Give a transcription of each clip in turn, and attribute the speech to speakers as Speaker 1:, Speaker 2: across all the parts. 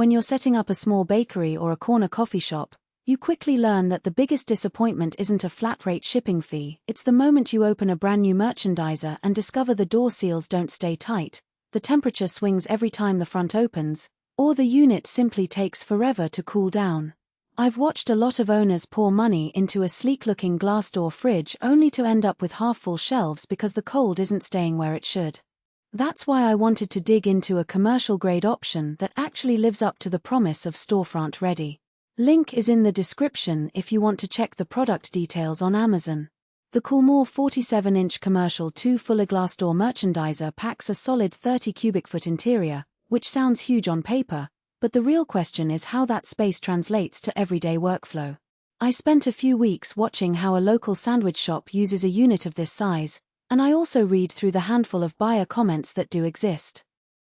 Speaker 1: When you're setting up a small bakery or a corner coffee shop, you quickly learn that the biggest disappointment isn't a flat-rate shipping fee, it's the moment you open a brand new merchandiser and discover the door seals don't stay tight, the temperature swings every time the front opens, or the unit simply takes forever to cool down. I've watched a lot of owners pour money into a sleek-looking glass door fridge only to end up with half-full shelves because the cold isn't staying where it should. That's why I wanted to dig into a commercial-grade option that actually lives up to the promise of storefront ready. Link is in the description if you want to check the product details on Amazon. The KoolMore 47-inch commercial 2-fuller glass door merchandiser packs a solid 30 cubic foot interior, which sounds huge on paper, but the real question is how that space translates to everyday workflow. I spent a few weeks watching how a local sandwich shop uses a unit of this size, and I also read through the handful of buyer comments that do exist.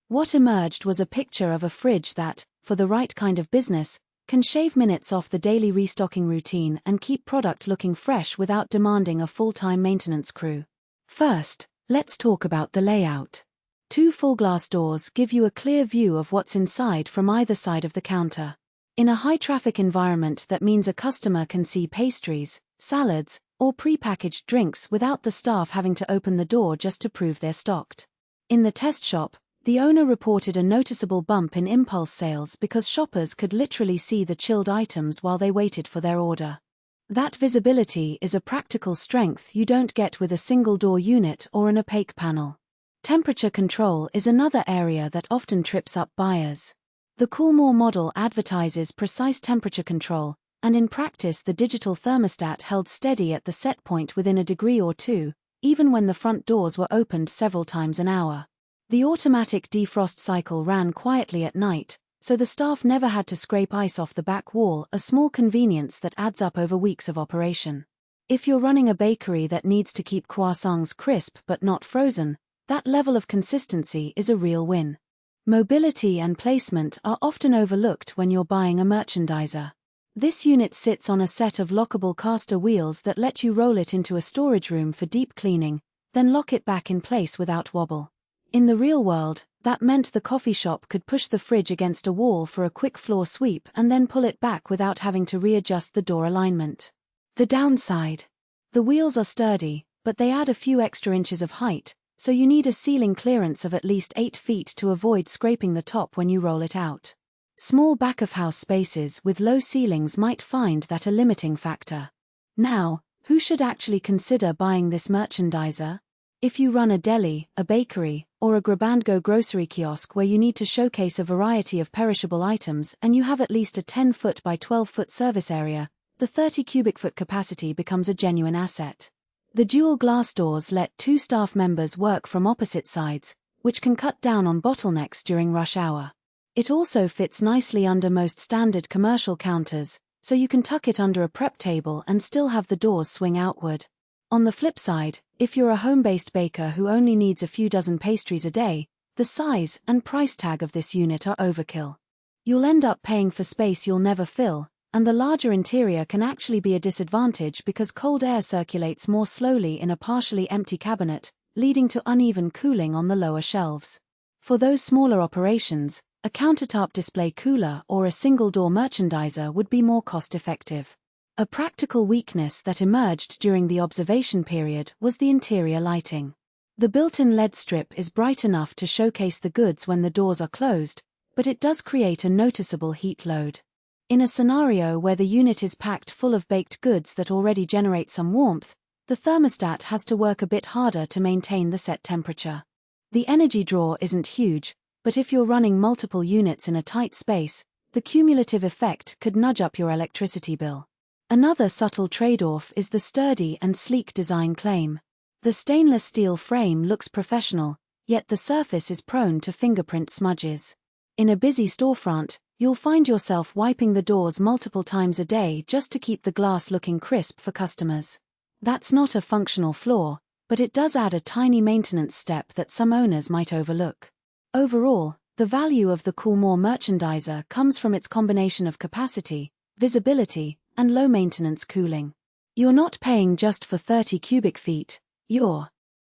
Speaker 1: What emerged was a picture of a fridge that, for the right kind of business, can shave minutes off the daily restocking routine and keep product looking fresh without demanding a full-time maintenance crew. First, let's talk about the layout. 2 full glass doors give you a clear view of what's inside from either side of the counter. In a high-traffic environment, that means a customer can see pastries, salads, or pre-packaged drinks without the staff having to open the door just to prove they're stocked. In the test shop, the owner reported a noticeable bump in impulse sales because shoppers could literally see the chilled items while they waited for their order. That visibility is a practical strength you don't get with a single-door unit or an opaque panel. Temperature control is another area that often trips up buyers. The KoolMore model advertises precise temperature control, and in practice the digital thermostat held steady at the set point within a degree or two, even when the front doors were opened several times an hour. The automatic defrost cycle ran quietly at night, so the staff never had to scrape ice off the back wall, a small convenience that adds up over weeks of operation. If you're running a bakery that needs to keep croissants crisp but not frozen, that level of consistency is a real win. Mobility and placement are often overlooked when you're buying a merchandiser. This unit sits on a set of lockable caster wheels that let you roll it into a storage room for deep cleaning, then lock it back in place without wobble. In the real world, that meant the coffee shop could push the fridge against a wall for a quick floor sweep and then pull it back without having to readjust the door alignment. The downside. The wheels are sturdy, but they add a few extra inches of height, so you need a ceiling clearance of at least 8 feet to avoid scraping the top when you roll it out. Small back-of-house spaces with low ceilings might find that a limiting factor. Now, who should actually consider buying this merchandiser? If you run a deli, a bakery, or a grab-and-go grocery kiosk where you need to showcase a variety of perishable items and you have at least a 10-foot by 12-foot service area, the 30 cubic foot capacity becomes a genuine asset. The dual glass doors let 2 staff members work from opposite sides, which can cut down on bottlenecks during rush hour. It also fits nicely under most standard commercial counters, so you can tuck it under a prep table and still have the doors swing outward. On the flip side, if you're a home-based baker who only needs a few dozen pastries a day, the size and price tag of this unit are overkill. You'll end up paying for space you'll never fill, and the larger interior can actually be a disadvantage because cold air circulates more slowly in a partially empty cabinet, leading to uneven cooling on the lower shelves. For those smaller operations, a countertop display cooler or a single-door merchandiser would be more cost-effective. A practical weakness that emerged during the observation period was the interior lighting. The built-in LED strip is bright enough to showcase the goods when the doors are closed, but it does create a noticeable heat load. In a scenario where the unit is packed full of baked goods that already generate some warmth, the thermostat has to work a bit harder to maintain the set temperature. The energy draw isn't huge, but if you're running multiple units in a tight space, the cumulative effect could nudge up your electricity bill. Another subtle trade-off is the sturdy and sleek design claim. The stainless steel frame looks professional, yet the surface is prone to fingerprint smudges. In a busy storefront, you'll find yourself wiping the doors multiple times a day just to keep the glass looking crisp for customers. That's not a functional flaw, but it does add a tiny maintenance step that some owners might overlook. Overall, the value of the KoolMore merchandiser comes from its combination of capacity, visibility, and low-maintenance cooling. You're not paying just for 30 cubic feet, you're